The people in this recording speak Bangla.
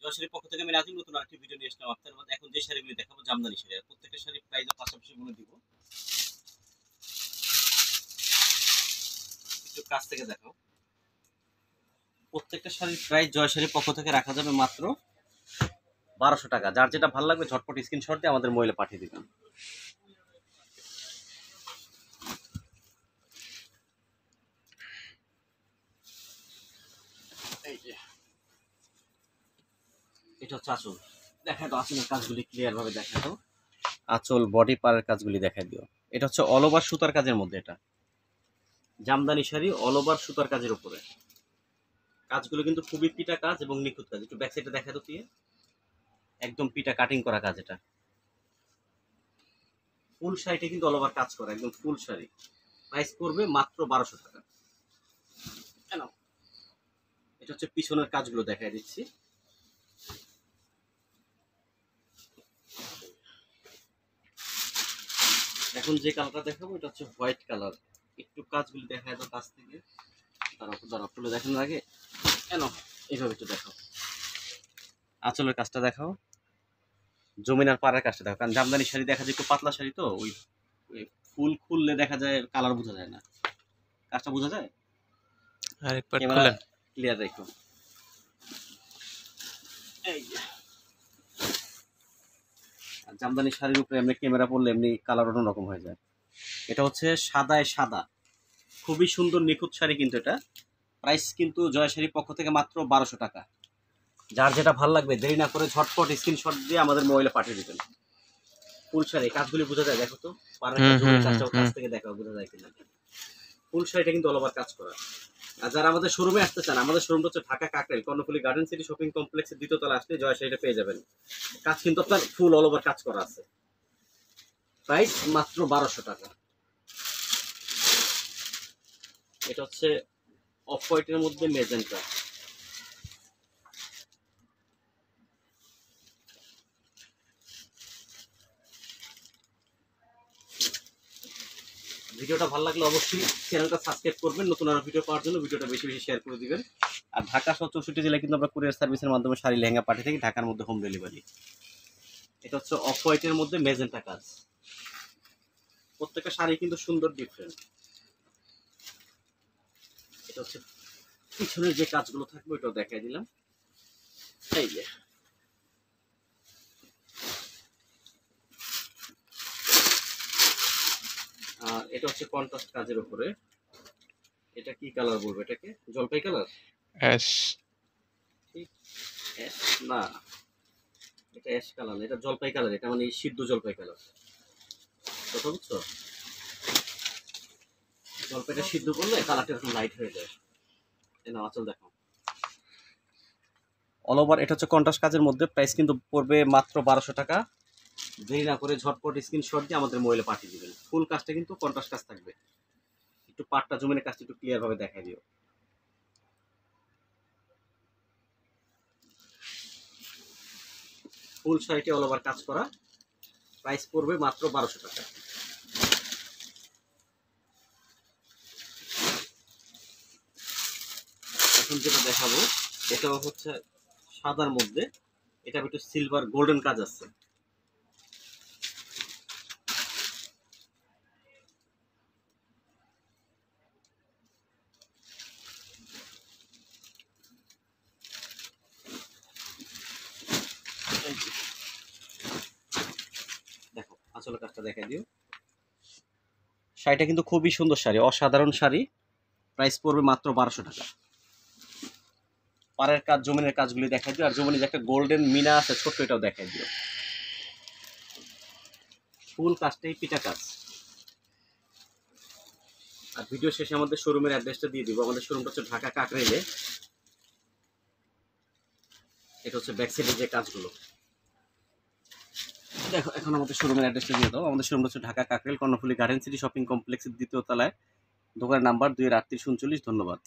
জয়শাড়ির পক্ষ থেকে আমি নাজিম নতুন আরেকটি ভিডিও নিয়ে আসলাম আপনাদের মধ্যে। এখন যে শাড়িগুলি দেখাবো জামদানি শাড়ি, আর প্রত্যেকটা শাড়ির প্রাইসও পাশাপাশি বলে দিব। একটু কাছ থেকে দেখাও। প্রত্যেকটা শাড়ির প্রাইস জয়শাড়ির পক্ষ থেকে রাখা যাবে মাত্র 1200 টাকা। যার যেটা ভালো লাগবে ঝটপট স্ক্রিনশট দিয়ে আমাদের মোবাইলে পাঠিয়ে দিবেন। এই যে এটা হচ্ছে আঁচল, দেখা দাও আঁচলের কাজগুলি ক্লিয়ার ভাবে দেখা দাও। আঁচল বডি পারের কাজগুলি দেখা দিও। এটা হচ্ছে অল ওভার সুতার কাজের মধ্যে, এটা জামদানি শাড়ি অল ওভার সুতার কাজের উপরে। কাজগুলো কিন্তু খুবই পিটা কাজ এবং নিখুঁত কাজ। একটু ব্যাক সাইডে দেখা দাও দিয়ে, একদম পিটা কাটিং করা কাজ। এটা ফুল শাড়িটা কিন্তু অল ওভার কাজ করা, একদম ফুল শাড়ি। প্রাইস করবে মাত্র 1200 টাকা। কেন এটা হচ্ছে পিছনের কাজগুলো দেখাই দিচ্ছি। এখন যে কালারটা দেখাবো এটা হচ্ছে হোয়াইট কালার। একটু কাজগুলি দেখায় তো কাছ থেকে, দাঁড়া তুলে দেখানোর আগে কেন এইভাবে একটু দেখাও। আঁচলের কাজটা দেখাও, জমিনার পাড়ার কাজটা দেখো। কারণ জামদানি শাড়ি দেখা যায় একটু পাতলা শাড়ি, তো ওই ফুল খুললে দেখা যায় কালার বোঝা যায় না। কাজটা বোঝা যায়? আরেকবার ক্যামেরা খুলেন। ক্লিয়ার রাখো। এই যে জামদানি শাড়ির উপরে এমনি ক্যামেরা পড়লে এমনি কালার অন্যরকম হয়ে যায়। এটা হচ্ছে সাদায় সাদা, খুবই সুন্দর নিখুঁত শাড়ি। কিন্তু এটা প্রাইস কিন্তু জয় শাড়ির পক্ষ থেকে মাত্র 1200 টাকা। যার যেটা ভালো লাগবে দেরি না করে ঝটপট স্ক্রিনশট দিয়ে আমাদের মোবাইলে পাঠিয়ে দিবেন। ফুল শাড়ি কাজগুলি বোঝা যায়, দেখো তো পাড়ের কাজটাও কাছ থেকে দেখা বোঝা যায় কিনা। ফুল শাড়িটা কিন্তু অল ওভার কাজ করা। আর যারা আমাদের শোরুমে আসতে চান, আমাদের শোরুমটা হচ্ছে Dhaka Kakrail Karnaphuli garden city shopping কমপ্লেক্সের দ্বিতীয় তলা আসলে জয় শাড়িটা পেয়ে যাবেন। কাজ কিন্তু আপনার ফুল অল ওভার কাজ করা আছে। প্রাইস মাত্র 1200 টাকা। এটা হচ্ছে অফ হোয়াইটের মধ্যে মেজেন্টা। ভিডিওটা ভালো লাগলে অবশ্যই চ্যানেলটা সাবস্ক্রাইব করবেন। নতুন আরো ভিডিও পাওয়ার জন্য ভিডিওটা বেশি বেশি শেয়ার করে দিবেন। আর ঢাকা সহ 64 জেলায় কিন্তু আমরা কুরিয়ার সার্ভিসের মাধ্যমে শাড়ি লেহেঙ্গা পাঠিয়ে থাকি, ঢাকার মধ্যে হোম ডেলিভারি। এটা হচ্ছে অফ হোয়াইটের মধ্যে মেজেন্টা কাজ। প্রত্যেকটা শাড়ি কিন্তু সুন্দর ডিফারেন্ট। এটা হচ্ছে পিছনের যে কাজগুলো থাকবে এটাও দেখাই দিলাম। এই যে আর এটা হচ্ছে কন্ট্রাস্ট কাজের উপরে। এটা কি কালার বলবো এটাকে? জলপাই কালার? অ্যাশ। ঠিক অ্যাশ না, এটা অ্যাশ কালার না, এটা জলপাই কালার। এটা মানে সিদ্ধ জলপাই কালার। কথা বুঝছো? জলপাইটা সিদ্ধ করলে কালারটা এরকম লাইট হয়ে যায়। এই নাও আঁচল দেখো। অল ওভার এটা হচ্ছে কন্ট্রাস্ট কাজের মধ্যে। প্রাইস কিন্তু পড়বে মাত্র 1200 টাকা। দেরি না করে ঝটপট স্ক্রিনশট দিয়ে আমাদের মোবাইলে পাঠিয়ে দিবেন। ফুল কাজটা কিন্তু কন্ট্রাস্ট কাজ থাকবে। একটু পাটটা জমিনের কাজটা একটু ক্লিয়ার ভাবে দেখাই দিও। ফুল শাড়িটি অল ওভার কাজ করা। প্রাইস পড়বে মাত্র 1200 টাকা। এখন যেটা দেখাবো এটাও হচ্ছে সাদার মধ্যে, এটা একটু সিলভার গোল্ডেন কাজ আছে। দেখো আসলে কাজটা দেখাই দিও। শাড়িটা কিন্তু খুবই সুন্দর শাড়ি, অসাধারণ শাড়ি। প্রাইস পড়বে মাত্র 1200 টাকা। পাড়ের কাজ জমিনের কাজগুলি দেখাই দিও। আর জমিনে যে একটা গোল্ডেন মিনা আছে ছোট্ট, এটাও দেখাই দিও। ফুল কাজটাই পিটা কাজ। আর ভিডিও শেষে আমাদের শোরুমের অ্যাড্রেসটা দিয়ে দিব। আমাদের শোরুমটা হচ্ছে ঢাকা কাকরাইলে। এটা হচ্ছে ব্যাক সাইডের যে কাজগুলো দেখো। এখন আমাদের শোরুমের অ্যাড্রেসটা দিয়ে দাও। আমাদের শোরুমটা হচ্ছে Dhaka Kakrail Karnaphuli garden city shopping কমপ্লেক্সের দ্বিতীয় তলায়, দোকানের নাম্বার 2-3839। ধন্যবাদ।